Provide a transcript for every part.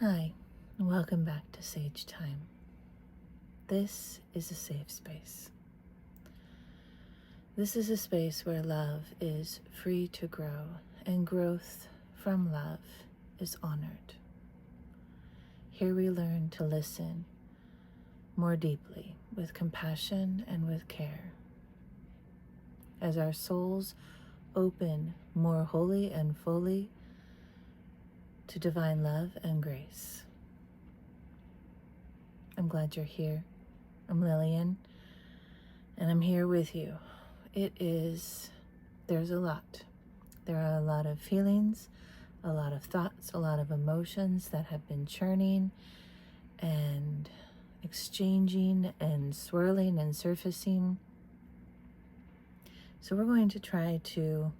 Hi, and welcome back to Sage Thyme. This is a safe space. This is a space where love is free to grow and growth from love is honored. Here we learn to listen more deeply with compassion and with care. As our souls open more wholly and fully to divine love and grace. I'm glad you're here. I'm Lillian, and I'm here with you. There's a lot. There are a lot of feelings, a lot of thoughts, a lot of emotions that have been churning and exchanging and swirling and surfacing. So we're going to try to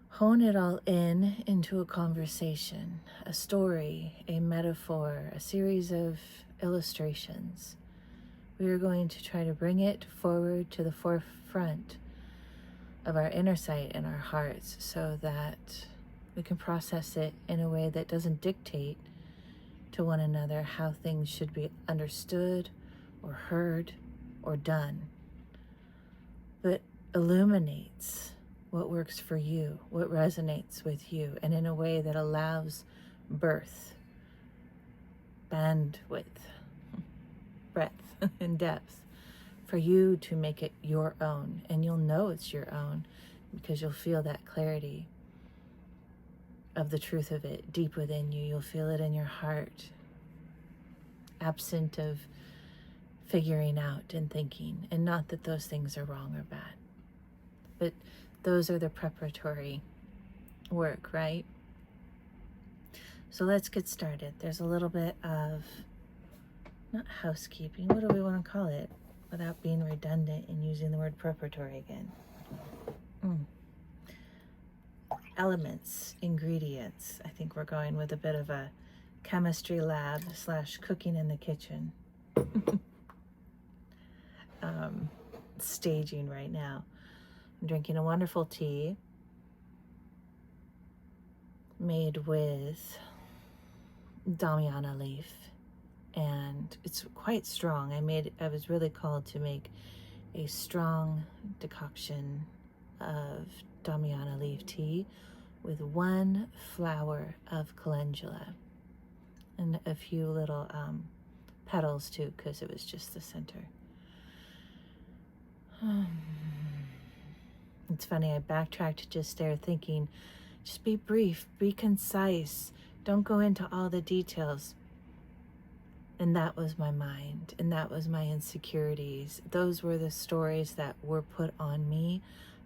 hone it all into a conversation, a story, a metaphor, a series of illustrations. We are going to try to bring it forward to the forefront of our inner sight and our hearts so that we can process it in a way that doesn't dictate to one another how things should be understood or heard or done, but illuminates what works for you, what resonates with you, and in a way that allows birth, bandwidth, breadth, and depth for you to make it your own. And you'll know it's your own because you'll feel that clarity of the truth of it deep within you. You'll feel it in your heart, absent of figuring out and thinking. And not that those things are wrong or bad, but those are the preparatory work, right? So let's get started. There's a little bit of, not housekeeping, what do we want to call it without being redundant and using the word preparatory again? Elements, ingredients. I think we're going with a bit of a chemistry lab / cooking in the kitchen. Staging right now. I'm drinking a wonderful tea made with Damian leaf, and it's quite strong. I was really called to make a strong decoction of Damian leaf tea with 1 flower of calendula and a few little petals too, because it was just the center. It's funny, I backtracked just there thinking, just be brief, be concise, don't go into all the details. And that was my mind, and that was my insecurities. Those were the stories that were put on me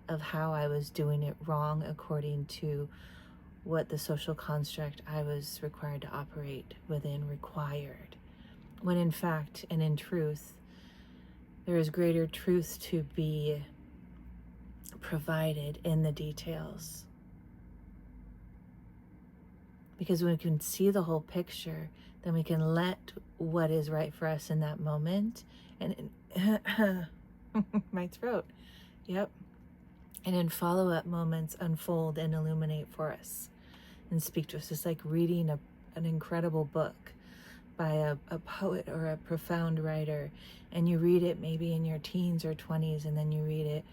of how I was doing it wrong according to what the social construct I was required to operate within required. When in fact, and in truth, there is greater truth to be provided in the details. Because when we can see the whole picture, then we can let what is right for us in that moment, and my throat, yep, and in follow-up moments unfold and illuminate for us and speak to us. It's like reading an incredible book by a poet or a profound writer, and you read it maybe in your teens or 20s, and then you read it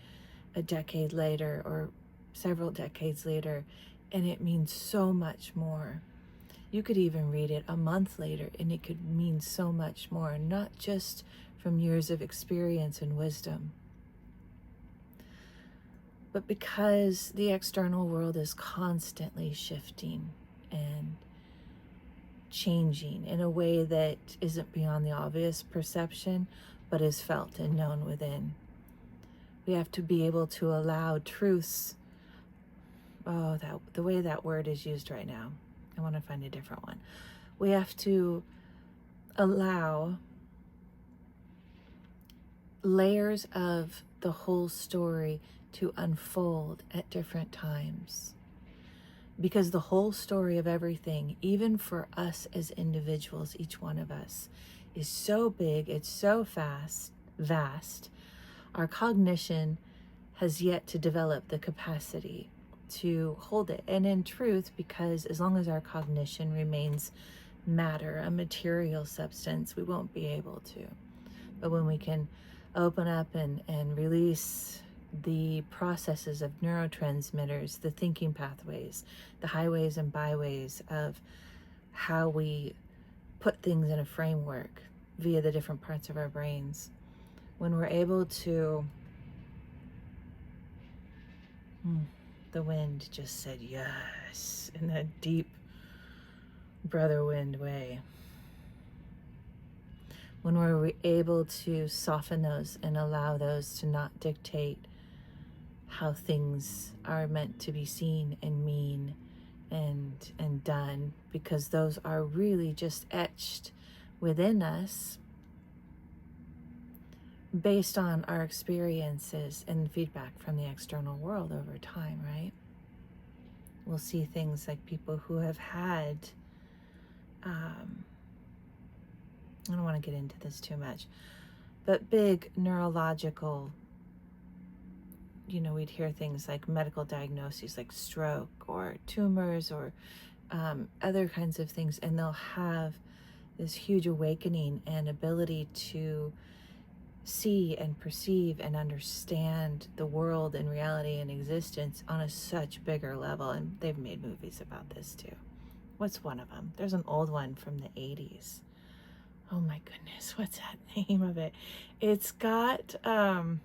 a decade later or several decades later, and it means so much more. You could even read it a month later and it could mean so much more, not just from years of experience and wisdom, but because the external world is constantly shifting and changing in a way that isn't beyond the obvious perception, but is felt and known within. We have to be able to allow truths. The way that word is used right now, I want to find a different one. We have to allow layers of the whole story to unfold at different times. Because the whole story of everything, even for us as individuals, each one of us, is so big, it's so vast. Our cognition has yet to develop the capacity to hold it. And in truth, because as long as our cognition remains matter, a material substance, we won't be able to. But when we can open up and release the processes of neurotransmitters, the thinking pathways, the highways and byways of how we put things in a framework via the different parts of our brains, when we're able to, the wind just said yes in that deep brother wind way. When we're able to soften those and allow those to not dictate how things are meant to be seen and mean and done, because those are really just etched within us based on our experiences and feedback from the external world over time, right? We'll see things like people who have had, I don't want to get into this too much, but big neurological, we'd hear things like medical diagnoses like stroke or tumors or other kinds of things, and they'll have this huge awakening and ability to see and perceive and understand the world and reality and existence on a such bigger level. And they've made movies about this too. What's one of them? There's an old one from the 80s. Oh my goodness, what's that name of it? It's got, darn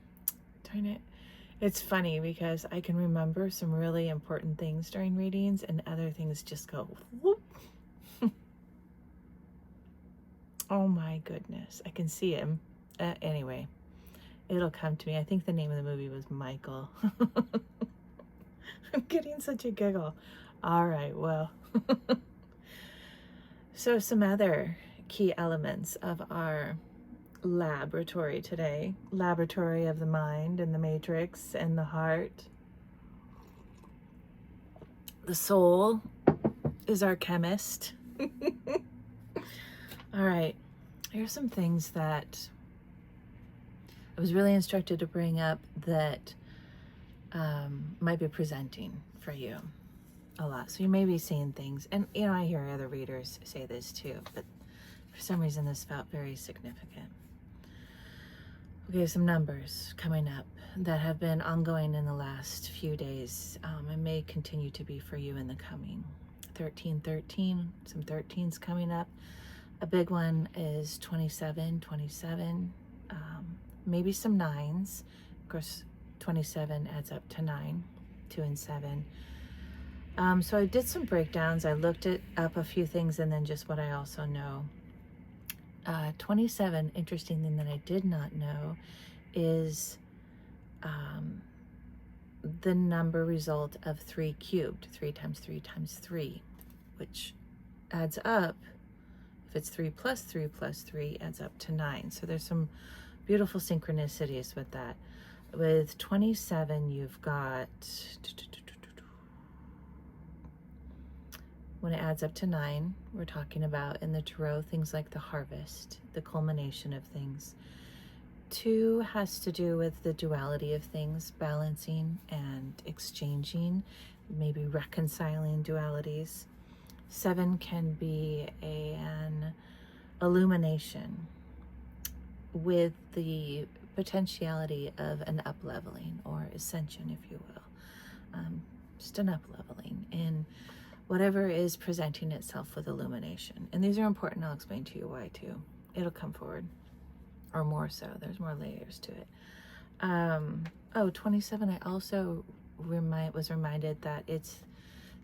it. It's funny because I can remember some really important things during readings and other things just go whoop. Oh my goodness, I can see him. Anyway, it'll come to me. I think the name of the movie was Michael. I'm getting such a giggle. All right, well. So some other key elements of our laboratory today. Laboratory of the mind and the matrix and the heart. The soul is our chemist. All right, here's some things that I was really instructed to bring up that might be presenting for you a lot. So you may be seeing things, and I hear other readers say this too, but for some reason this felt very significant. Okay, some numbers coming up that have been ongoing in the last few days and may continue to be for you in the coming. 1313, some 13s coming up. A big one is 27, maybe some 9s. Of course, 27 adds up to 9, 2 and 7. So I did some breakdowns. I looked up a few things and then just what I also know. 27, interesting thing that I did not know is the number result of 3 cubed, 3 times 3 times 3, which adds up, if it's 3 plus 3 plus 3, adds up to 9. So there's some beautiful synchronicities with that. With 27, you've got, when it adds up to 9, we're talking about in the tarot things like the harvest, the culmination of things. 2 has to do with the duality of things, balancing and exchanging, maybe reconciling dualities. 7 can be an illumination with the potentiality of an up-leveling or ascension, if you will. Just an up-leveling in whatever is presenting itself with illumination. And these are important. I'll explain to you why too. It'll come forward, or more so. There's more layers to it. 27, I also was reminded that it's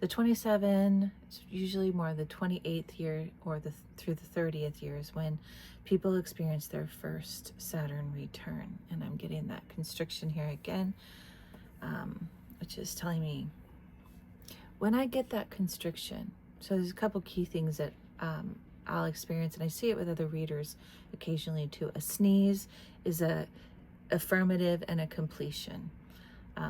the 27, it's usually more the 28th year or through the 30th years when people experience their first Saturn return. And I'm getting that constriction here again, which is telling me when I get that constriction. So there's a couple key things that I'll experience, and I see it with other readers occasionally too. A sneeze is a affirmative and a completion.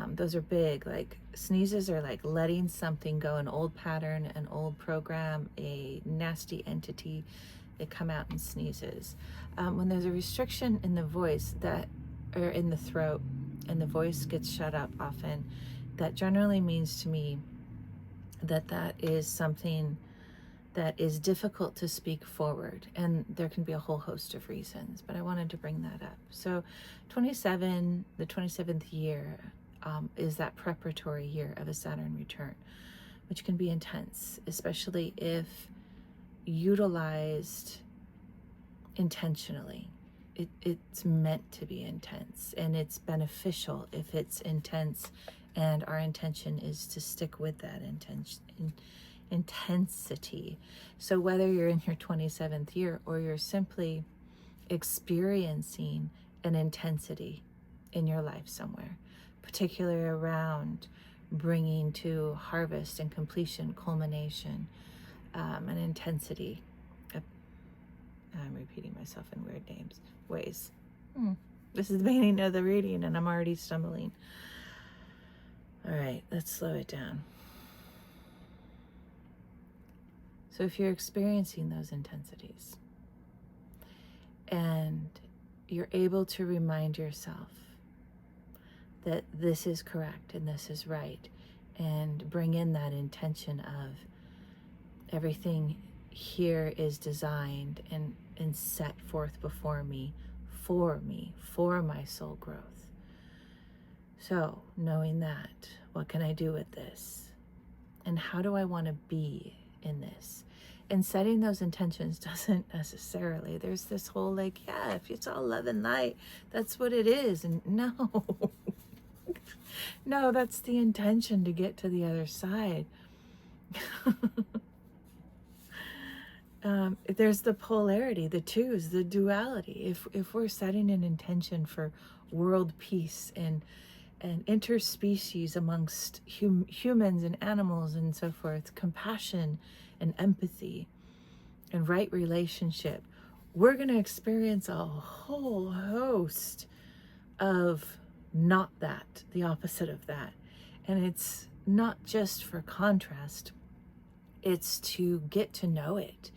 Those are big. Like sneezes are like letting something go, an old pattern, an old program, a nasty entity. They come out in sneezes. When there's a restriction in the voice or in the throat, and the voice gets shut up often, that generally means to me that that is something that is difficult to speak forward, and there can be a whole host of reasons, but I wanted to bring that up. So 27, the 27th year, is that preparatory year of a Saturn return, which can be intense, especially if utilized intentionally. It's meant to be intense, and it's beneficial if it's intense, and our intention is to stick with that intensity. So whether you're in your 27th year or you're simply experiencing an intensity in your life somewhere, particularly around bringing to harvest and completion, culmination, an intensity. I'm repeating myself in weird ways. This is the beginning of the reading and I'm already stumbling. All right, let's slow it down. So if you're experiencing those intensities and you're able to remind yourself that this is correct and this is right, and bring in that intention of everything here is designed and set forth before me, for my soul growth. So knowing that, what can I do with this? And how do I want to be in this? And setting those intentions doesn't necessarily, there's this whole like, yeah, if it's all love and light, that's what it is. And no, no, that's the intention to get to the other side. There's the polarity, the twos, the duality. If we're setting an intention for world peace and interspecies amongst humans and animals and so forth, compassion and empathy and right relationship, we're going to experience a whole host of not that, the opposite of that. And it's not just for contrast, it's to get to know it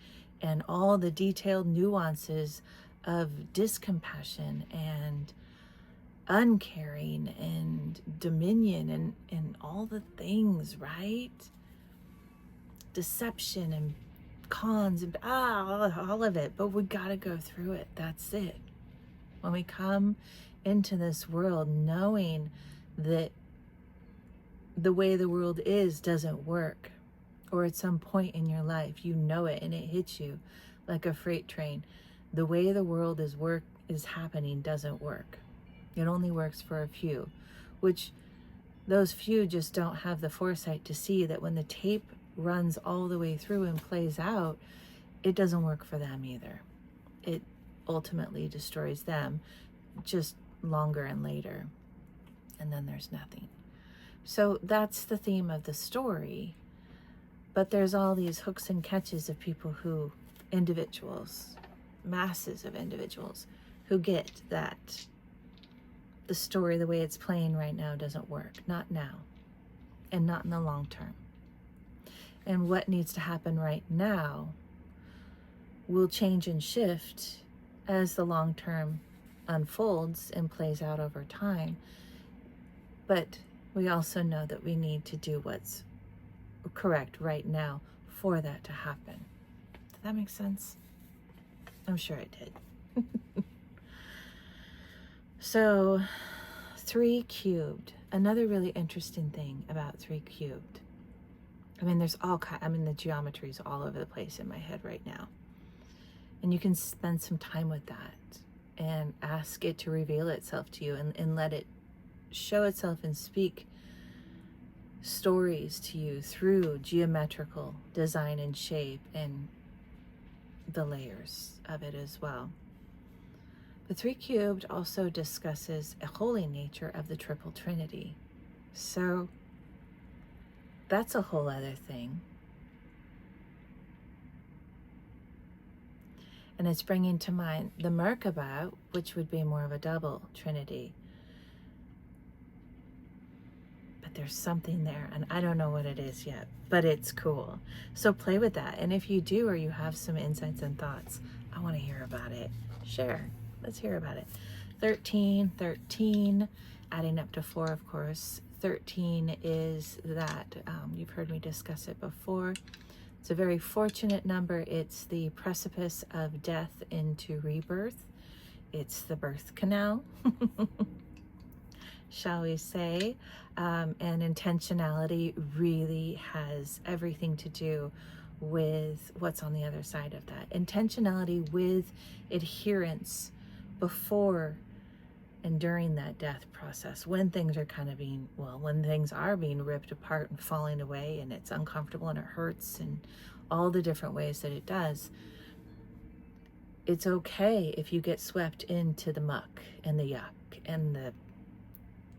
and all the detailed nuances of discompassion and uncaring and dominion and all the things, right? Deception and cons and all of it. But we got to go through it. That's it. When we come into this world knowing that the way the world is doesn't work, or at some point in your life you know it and it hits you like a freight train, the way the world is happening doesn't work. It only works for a few, which those few just don't have the foresight to see that when the tape runs all the way through and plays out, it doesn't work for them either. It ultimately destroys them, just longer and later, and then there's nothing. So that's the theme of the story. But there's all these hooks and catches of people individuals, masses of individuals, who get that the story, the way it's playing right now, doesn't work. Not now, and not in the long term. And what needs to happen right now will change and shift as the long term unfolds and plays out over time. But we also know that we need to do what's correct right now for that to happen. Did that make sense? I'm sure it did. So 3 cubed, another really interesting thing about 3 cubed. I mean, the geometry is all over the place in my head right now. And you can spend some time with that and ask it to reveal itself to you and let it show itself and speak stories to you through geometrical design and shape and the layers of it as well. The 3 cubed also discusses a holy nature of the triple trinity. So that's a whole other thing. And it's bringing to mind the Merkaba, which would be more of a double trinity. But there's something there, and I don't know what it is yet, but it's cool. So play with that. And if you do, or you have some insights and thoughts, I want to hear about it. Share. Let's hear about it. 13, adding up to 4, of course. 13 is that, you've heard me discuss it before. It's a very fortunate number. It's the precipice of death into rebirth. It's the birth canal, shall we say. And intentionality really has everything to do with what's on the other side of that. Intentionality with adherence before and during that death process, when things are kind of being, well, when things are being ripped apart and falling away, and it's uncomfortable and it hurts and all the different ways that it does. It's okay if you get swept into the muck and the yuck and the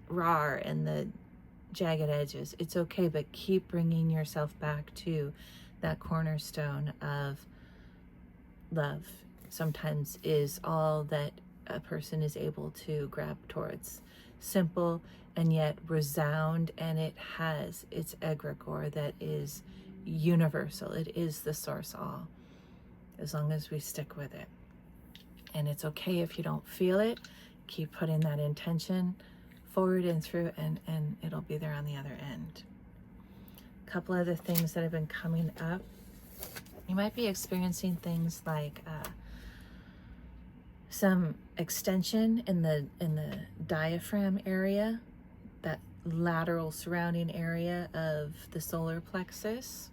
raw and the jagged edges. It's okay, but keep bringing yourself back to that cornerstone of love. Sometimes is all that a person is able to grab towards. Simple and yet resound, and it has its egregore that is universal. It is the source all, as long as we stick with it. And it's okay if you don't feel it. Keep putting that intention forward and through, and it'll be there on the other end. A couple other things that have been coming up. You might be experiencing things like some extension in the diaphragm area, that lateral surrounding area of the solar plexus.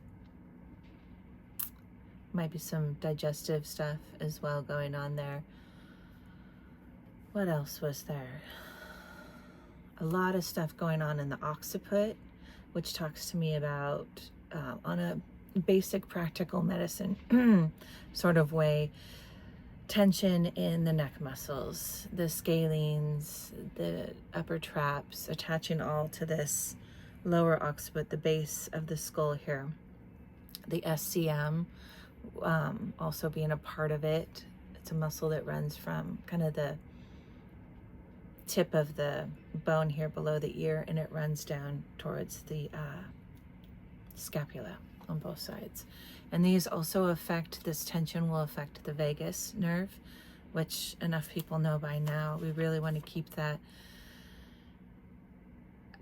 Might be some digestive stuff as well going on there. What else was there? A lot of stuff going on in the occiput, which talks to me about, on a basic practical medicine sort of way, tension in the neck muscles, the scalenes, the upper traps, attaching all to this lower occiput, the base of the skull here. The SCM also being a part of it. It's a muscle that runs from kind of the tip of the bone here below the ear, and it runs down towards the scapula on both sides. And these also affect, this tension will affect the vagus nerve, which enough people know by now. We really want to keep that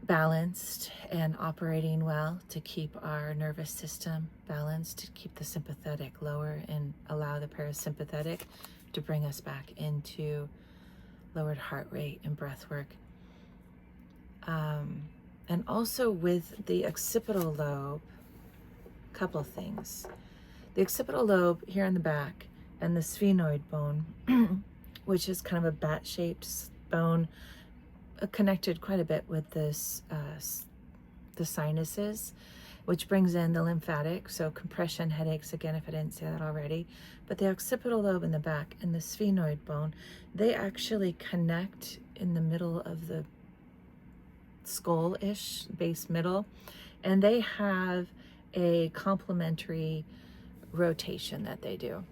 balanced and operating well, to keep our nervous system balanced, to keep the sympathetic lower and allow the parasympathetic to bring us back into lowered heart rate and breath work. And also with the occipital lobe, couple things. The occipital lobe here in the back, and the sphenoid bone, which is kind of a bat-shaped bone, connected quite a bit with this the sinuses, which brings in the lymphatic, so compression, headaches, again, if I didn't say that already. But the occipital lobe in the back and the sphenoid bone, they actually connect in the middle of the skull-ish, base middle, and they have a complementary rotation that they do.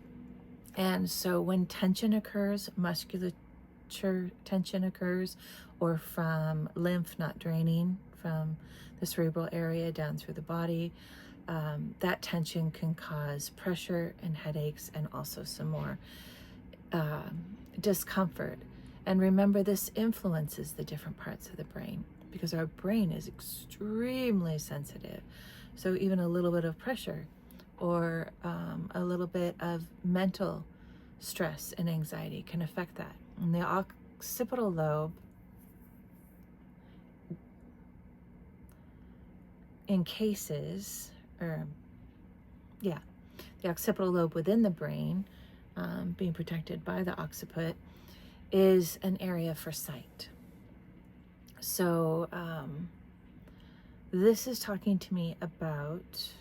And so when tension occurs, musculature tension occurs, or from lymph not draining from the cerebral area down through the body, that tension can cause pressure and headaches, and also some more discomfort. And remember, this influences the different parts of the brain, because our brain is extremely sensitive. So even a little bit of pressure, or a little bit of mental stress and anxiety can affect that. And the occipital lobe, the occipital lobe within the brain, being protected by the occiput, is an area for sight. So this is talking to me about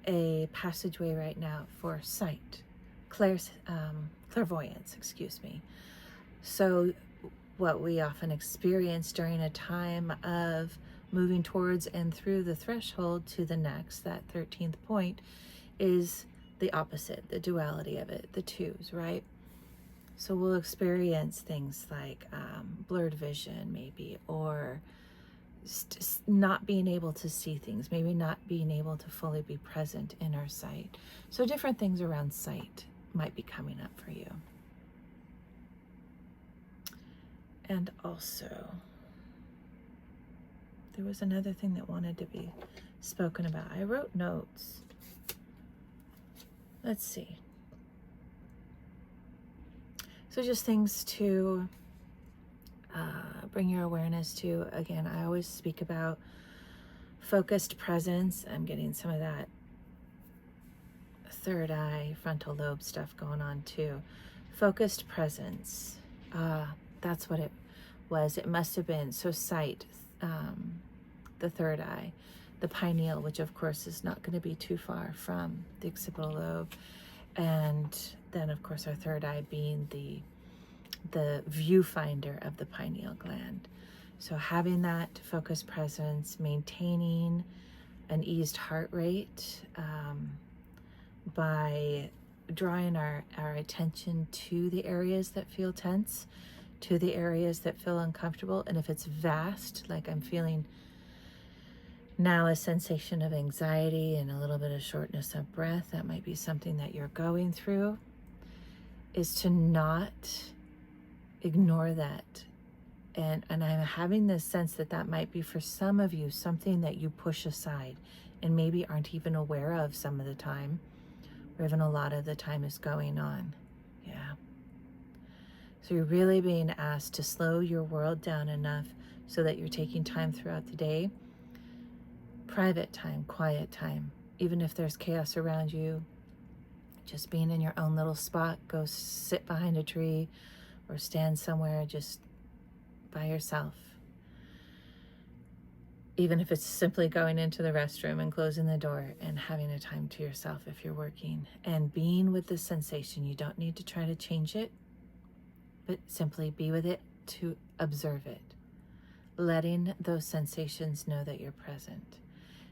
a passageway right now for sight, clairvoyance, excuse me. So what we often experience during a time of moving towards and through the threshold to the next, that 13th point, is the opposite, the duality of it, the twos, right? So we'll experience things like blurred vision maybe, or not being able to see things, maybe not being able to fully be present in our sight. So different things around sight might be coming up for you. And also, There was another thing that wanted to be spoken about. I wrote notes. Let's see. So just things to bring your awareness to. Again, I always speak about focused presence. I'm getting some of that third eye, frontal lobe stuff going on too. Focused presence. That's what it was. It must have been. So sight, the third eye, the pineal, which of course is not going to be too far from the occipital lobe. And then of course our third eye being the viewfinder of the pineal gland. So having that focused presence, maintaining an eased heart rate, by drawing our attention to the areas that feel tense, to the areas that feel uncomfortable. And if it's vast, like I'm feeling now a sensation of anxiety and a little bit of shortness of breath, that might be something that you're going through, is to not ignore that. And I'm having this sense that that might be for some of you something that you push aside and maybe aren't even aware of some of the time, or even a lot of the time is going on. Yeah. So you're really being asked to slow your world down enough so that you're taking time throughout the day, private time, quiet time, even if there's chaos around you, just being in your own little spot. Go sit behind a tree or stand somewhere just by yourself. Even if it's simply going into the restroom and closing the door and having a time to yourself if you're working, and being with the sensation. You don't need to try to change it, but simply be with it, to observe it, letting those sensations know that you're present.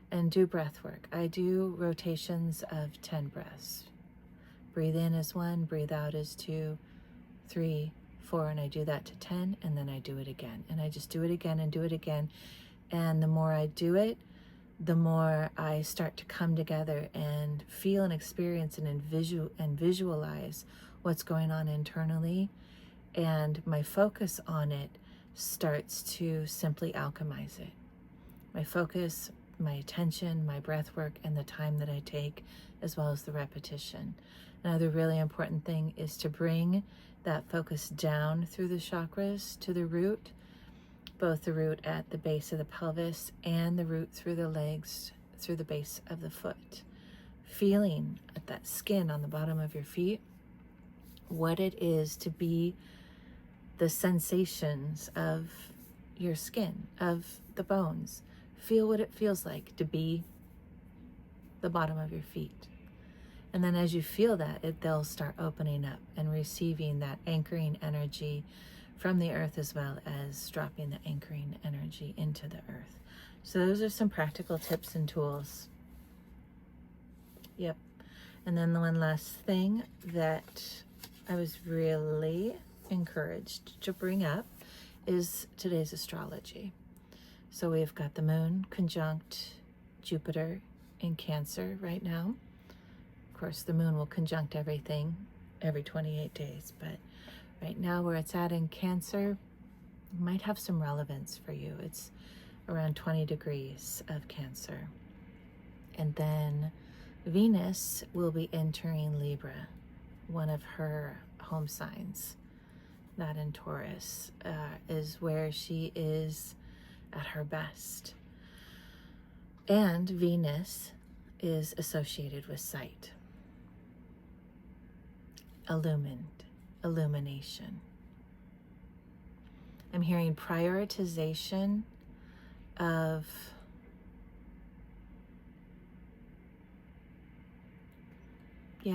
And do breath work. I do rotations of 10 breaths. Breathe in is 1, breathe out is 2, 3, 4, and I do that to 10, and then I do it again. And I just do it again and do it again. And the more I do it, the more I start to come together and feel and experience and visualize what's going on internally. And my focus on it starts to simply alchemize it. My focus, my attention, my breath work, and the time that I take, as well as the repetition. Another really important thing is to bring that focus down through the chakras to the root, both the root at the base of the pelvis and the root through the legs, through the base of the foot. Feeling at that skin on the bottom of your feet, what it is to be the sensations of your skin, of the bones. Feel what it feels like to be the bottom of your feet. And then as you feel that, they'll start opening up and receiving that anchoring energy from the earth, as well as dropping the anchoring energy into the earth. So those are some practical tips and tools. Yep. And then the one last thing that I was really encouraged to bring up is today's astrology. So we've got the moon conjunct Jupiter in Cancer right now. Of course, the moon will conjunct everything every 28 days, but right now where it's at in Cancer might have some relevance for you. It's around 20 degrees of Cancer. And then Venus will be entering Libra, one of her home signs. That in Taurus is where she is at her best. And Venus is associated with sight, illumination. I'm hearing prioritization of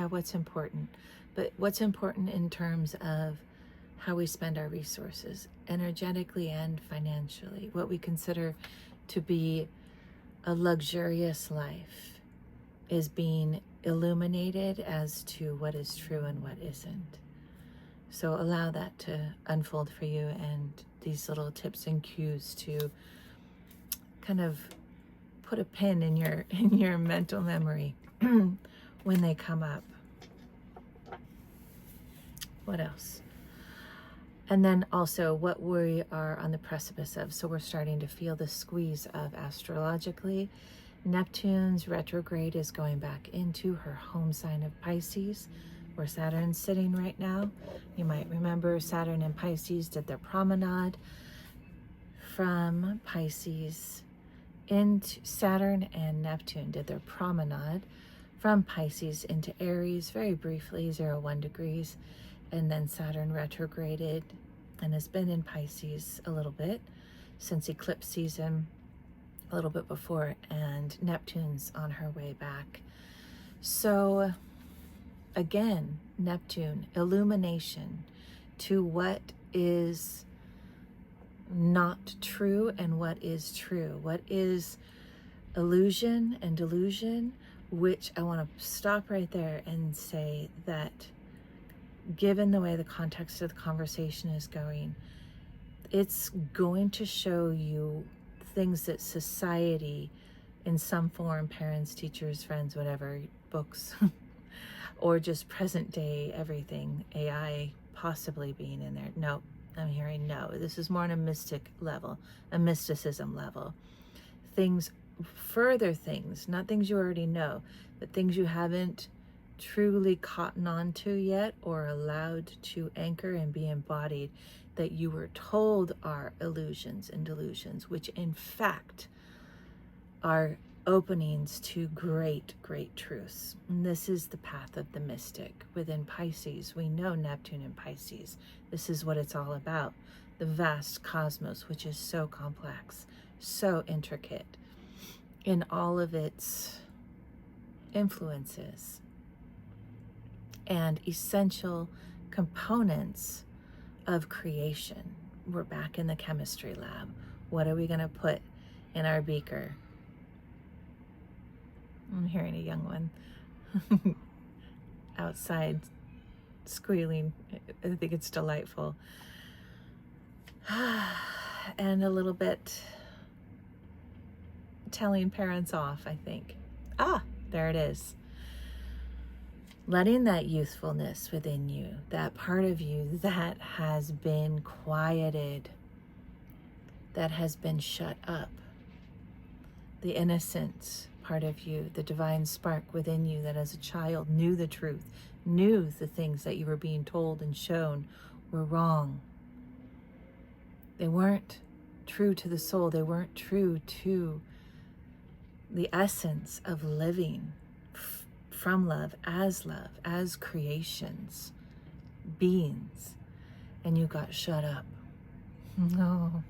what's important, but what's important in terms of how we spend our resources, energetically and financially, what we consider to be a luxurious life is being illuminated as to what is true and what isn't. So allow that to unfold for you, and these little tips and cues to kind of put a pin in your mental memory when they come up. What else? And then also what we are on the precipice of. So we're starting to feel the squeeze of astrologically. Neptune's retrograde is going back into her home sign of Pisces, where Saturn's sitting right now. You might remember Saturn and Pisces did their promenade from Pisces into Saturn, and Neptune did their promenade from Pisces into Aries very briefly, 0-1 degrees. And then Saturn retrograded and has been in Pisces a little bit since eclipse season, a little bit before, and Neptune's on her way back. So again, Neptune, illumination to what is not true and what is true, what is illusion and delusion, which I want to stop right there and say that given the way the context of the conversation is going, it's going to show you things that society in some form, parents, teachers, friends, whatever, books, or just present day, everything, AI possibly being in there. No, I'm hearing no. This is more on a mystic level, a mysticism level. Things, further things, not things you already know, but things you haven't truly caught on to yet or allowed to anchor and be embodied, that you were told are illusions and delusions, which in fact are openings to great, great truths. And this is the path of the mystic. Within Pisces, we know Neptune and Pisces. This is what it's all about. The vast cosmos, which is so complex, so intricate in all of its influences and essential components of creation. We're back in the chemistry lab. What are we going to put in our beaker? I'm hearing a young one outside squealing. I think it's delightful. And a little bit telling parents off, I think. Ah, there it is. Letting that youthfulness within you, that part of you that has been quieted, that has been shut up, the innocent part of you, the divine spark within you that as a child knew the truth, knew the things that you were being told and shown were wrong. They weren't true to the soul. They weren't true to the essence of living from love, as creations, beings, and you got shut up. No.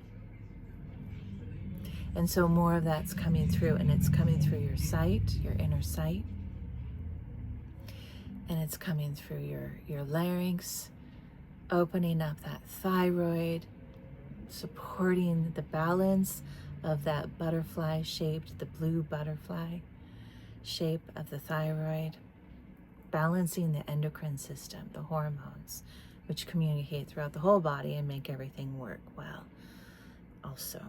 And so more of that's coming through, and it's coming through your sight, your inner sight, and it's coming through your larynx, opening up that thyroid, supporting the balance of that butterfly shaped, the blue butterfly shape of the thyroid, balancing the endocrine system, the hormones, which communicate throughout the whole body and make everything work well also.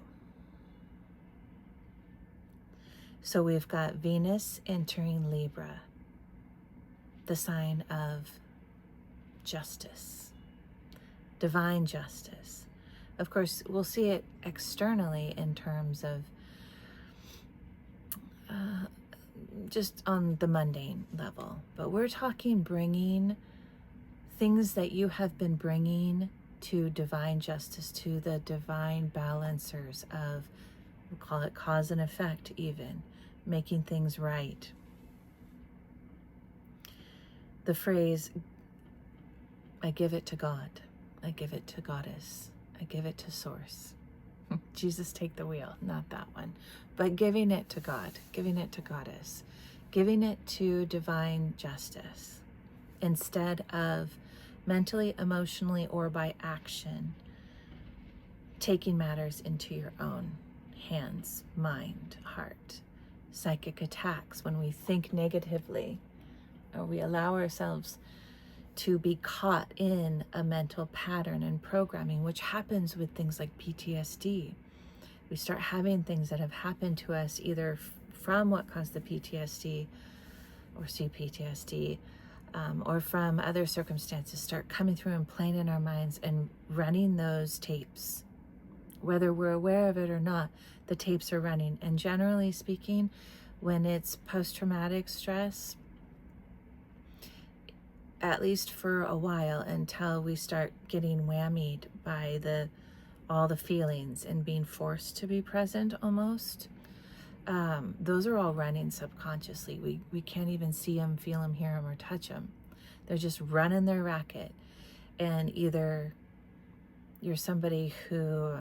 So we've got Venus entering Libra, the sign of justice, divine justice. Of course, we'll see it externally in terms of just on the mundane level, but we're talking bringing things that you have been bringing to divine justice, to the divine balancers of, we'll call it cause and effect, even making things right. The phrase, I give it to God, I give it to Goddess, I give it to Source. Jesus, take the wheel, not that one, but giving it to God, giving it to Goddess, giving it to divine justice instead of mentally, emotionally, or by action, taking matters into your own hands, mind, heart. Psychic attacks when we think negatively, or we allow ourselves to be caught in a mental pattern and programming, which happens with things like PTSD. We start having things that have happened to us either from what caused the PTSD or CPTSD, or from other circumstances start coming through and playing in our minds and running those tapes. Whether we're aware of it or not, the tapes are running. And generally speaking, when it's post-traumatic stress, at least for a while, until we start getting whammied by all the feelings and being forced to be present almost, those are all running subconsciously. We can't even see them, feel them, hear them, or touch them. They're just running their racket. And either you're somebody who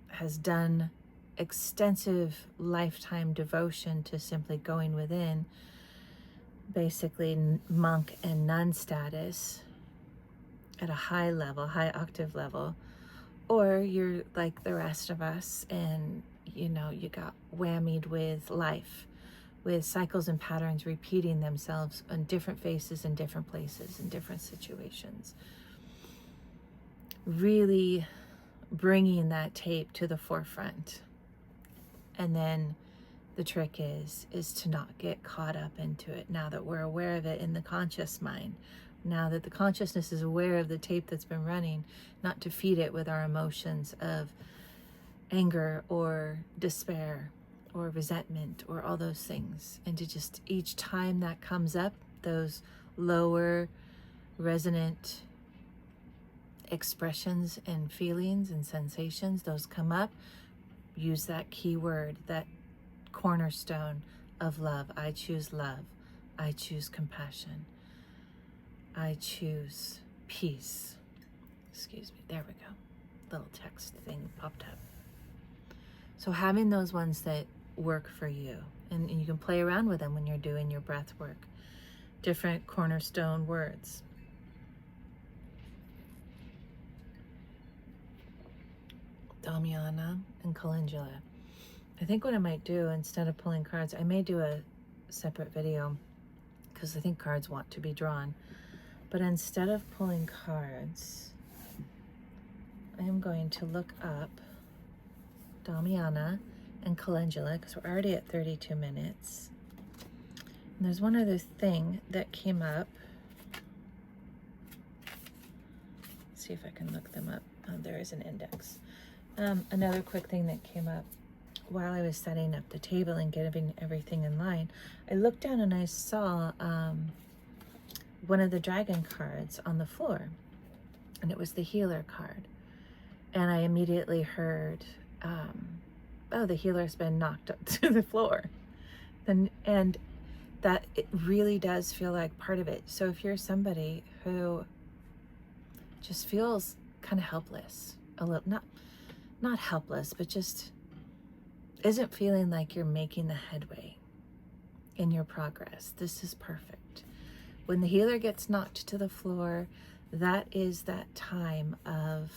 has done extensive lifetime devotion to simply going within, basically monk and nun status at a high level, high octave level, or you're like the rest of us and you got whammied with life, with cycles and patterns repeating themselves on different faces in different places in different situations. Really bringing that tape to the forefront. And then the trick is to not get caught up into it now that we're aware of it in the conscious mind. Now that the consciousness is aware of the tape that's been running, not to feed it with our emotions of anger or despair or resentment or all those things. And to just, each time that comes up, those lower resonant expressions and feelings and sensations, those come up, use that key word, that cornerstone of love. I choose love. I choose compassion. I choose peace. Excuse me. There we go. Little text thing popped up. So having those ones that work for you, and you can play around with them when you're doing your breath work. Different cornerstone words. Damian and Calendula. I think what I might do, instead of pulling cards, I may do a separate video because I think cards want to be drawn. But instead of pulling cards, I am going to look up Damian and Calendula because we're already at 32 minutes. And there's one other thing that came up. Let's see if I can look them up. Oh, there is an index. Another quick thing that came up while I was setting up the table and getting everything in line, I looked down and I saw one of the dragon cards on the floor, and it was the healer card. And I immediately heard, oh, the healer's been knocked up to the floor. And that it really does feel like part of it. So if you're somebody who just feels kind of helpless, a little, not helpless, but just isn't feeling like you're making the headway in your progress, this is perfect. When the healer gets knocked to the floor, that is that time of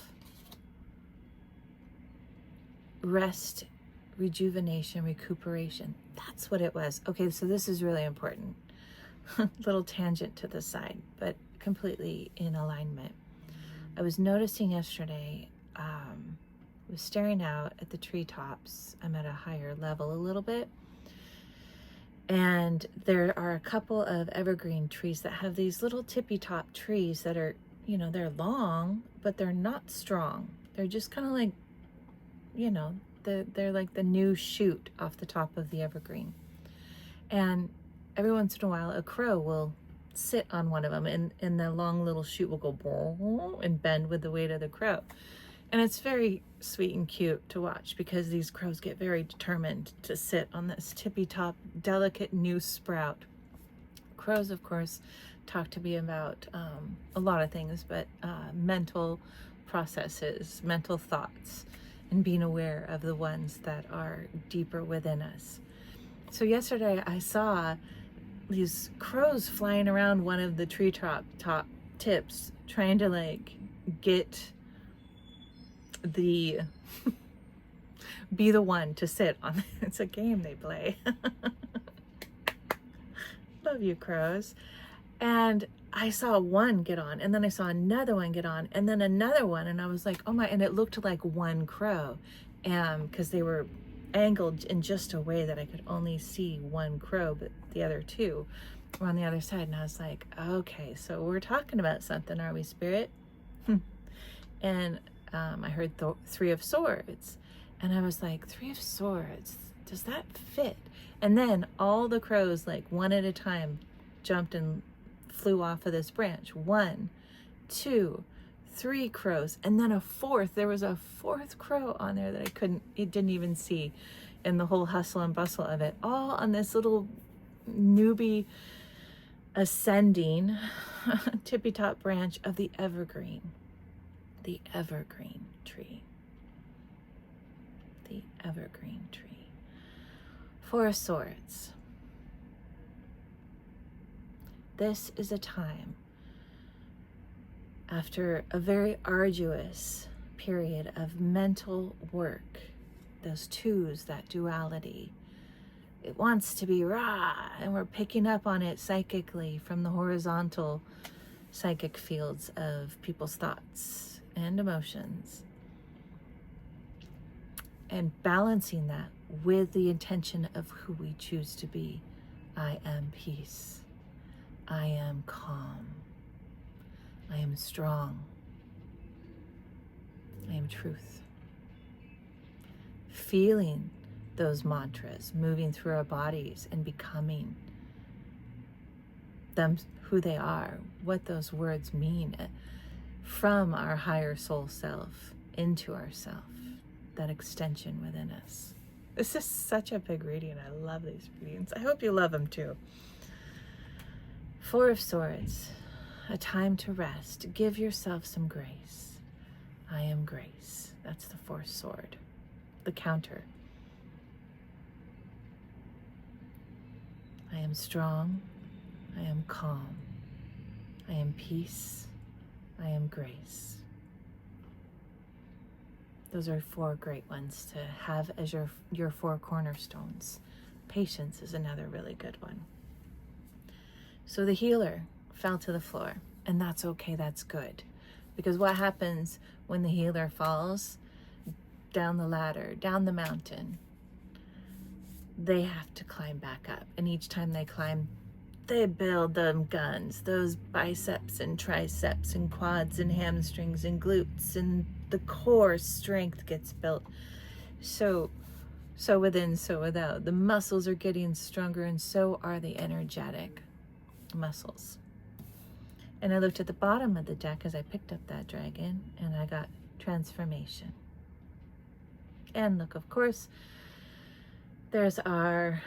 rest, rejuvenation, recuperation. That's what it was. Okay, so this is really important. Little tangent to the side, but completely in alignment. I was noticing yesterday, I was staring out at the treetops. I'm at a higher level a little bit. And there are a couple of evergreen trees that have these little tippy top trees that are, they're long, but they're not strong. They're just kind of like, they're like the new shoot off the top of the evergreen. And every once in a while, a crow will sit on one of them and the long little shoot will go and bend with the weight of the crow. And it's very sweet and cute to watch because these crows get very determined to sit on this tippy top, delicate new sprout. Crows, of course, talk to me about a lot of things, but mental processes, mental thoughts, and being aware of the ones that are deeper within us. So yesterday I saw these crows flying around one of the treetop top tips, trying to like get be the one to sit on. It's a game they play. Love you, crows. And I saw one get on, and then I saw another one get on, and then another one, and I was like, oh my, and it looked like one crow, because they were angled in just a way that I could only see one crow, but the other two on the other side. And I was like, okay, so we're talking about something, are we, Spirit? And I heard Three of Swords. And I was like, Three of Swords, does that fit? And then all the crows, like one at a time, jumped and flew off of this branch. 1, 2, 3 crows. And then a fourth. There was a fourth crow on there that it didn't even see in the whole hustle and bustle of it. All on this little newbie ascending tippy top branch of the evergreen. The evergreen tree. The evergreen tree. 4 of Swords. This is a time after a very arduous period of mental work, those twos, that duality. It wants to be raw, and we're picking up on it psychically from the horizontal psychic fields of people's thoughts and emotions, and balancing that with the intention of who we choose to be. I am peace. I am calm. I am strong. I am truth. Feeling those mantras moving through our bodies and becoming them who they are, what those words mean from our higher soul self into ourself, that extension within us. This is such a big reading. I love these readings. I hope you love them too. 4 of Swords, a time to rest. Give yourself some grace. I am grace. That's the 4th sword, the counter. I am strong. I am calm. I am peace. I am grace. Those are 4 great ones to have as your 4 cornerstones. Patience is another really good one. So the healer fell to the floor, and that's okay, that's good. Because what happens when the healer falls down the ladder, down the mountain? They have to climb back up. And each time they climb, they build them guns, those biceps and triceps and quads and hamstrings and glutes, and the core strength gets built. So within, so without. The muscles are getting stronger, and so are the energetic muscles. And I looked at the bottom of the deck as I picked up that dragon, and I got transformation. And look, of course, there's our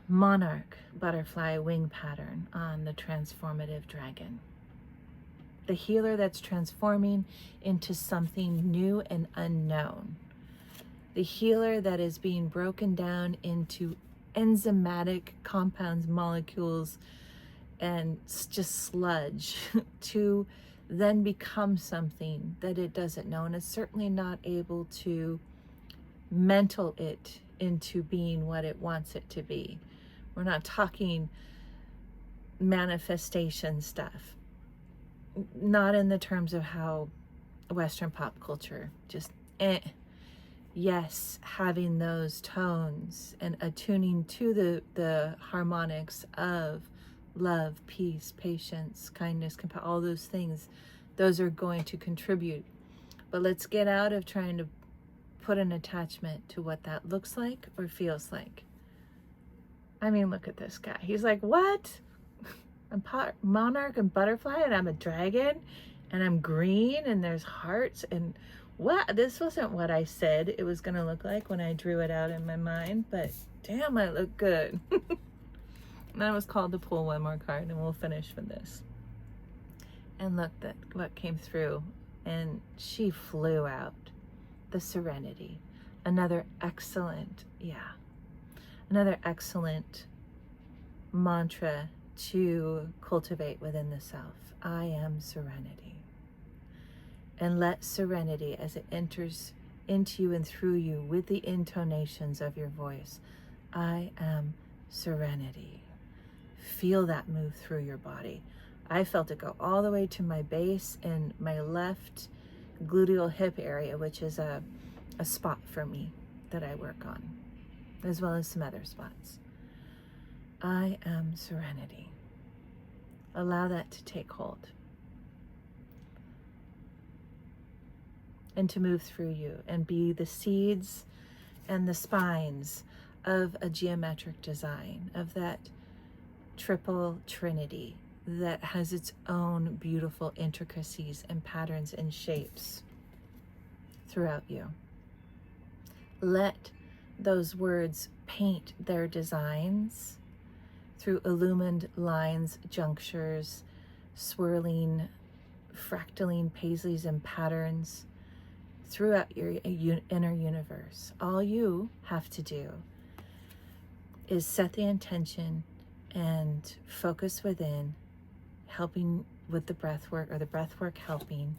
monarch butterfly wing pattern on the transformative dragon. The healer that's transforming into something new and unknown. The healer that is being broken down into enzymatic compounds, molecules, and just sludge to then become something that it doesn't know, and is certainly not able to mental it into being what it wants it to be. We're not talking manifestation stuff. Not in the terms of how Western pop culture just yes, having those tones and attuning to the harmonics of love, peace, patience, kindness, compassion, all those things, those are going to contribute. But let's get out of trying to put an attachment to what that looks like or feels like. I mean, look at this guy. He's like, what? I'm monarch and butterfly, and I'm a dragon, and I'm green, and there's hearts, and what? This wasn't what I said it was going to look like when I drew it out in my mind, but damn, I look good. And I was called to pull one more card, and we'll finish with this. And look at what came through, and she flew out. The Serenity. Another excellent mantra to cultivate within the self. I am serenity. And let serenity, as it enters into you and through you with the intonations of your voice, I am serenity. Feel that move through your body. I felt it go all the way to my base and my left gluteal hip area, which is a spot for me that I work on, as well as some other spots. I am serenity. Allow that to take hold and to move through you and be the seeds and the spines of a geometric design, of that triple trinity that has its own beautiful intricacies and patterns and shapes throughout you. Let those words paint their designs through illumined lines, junctures, swirling, fractaling paisleys and patterns throughout your inner universe. All you have to do is set the intention and focus within, helping with the breath work, or the breath work helping,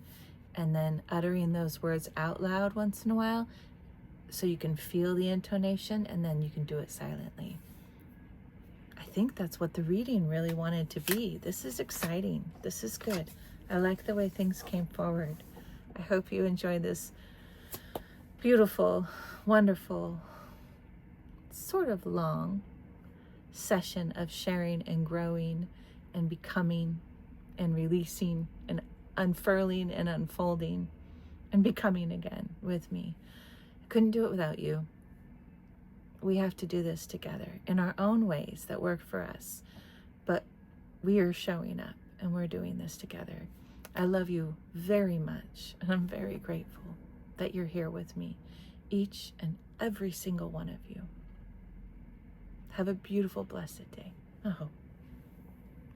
and then uttering those words out loud once in a while so you can feel the intonation, and then you can do it silently. I think that's what the reading really wanted to be. This is exciting. This is good. I like the way things came forward. I hope you enjoy this beautiful, wonderful, sort of long session of sharing and growing and becoming and releasing and unfurling and unfolding and becoming again with me. I couldn't do it without you. We have to do this together in our own ways that work for us, but we are showing up and we're doing this together. I love you very much, and I'm very grateful that you're here with me, each and every single one of you. Have a beautiful, blessed day. I hope.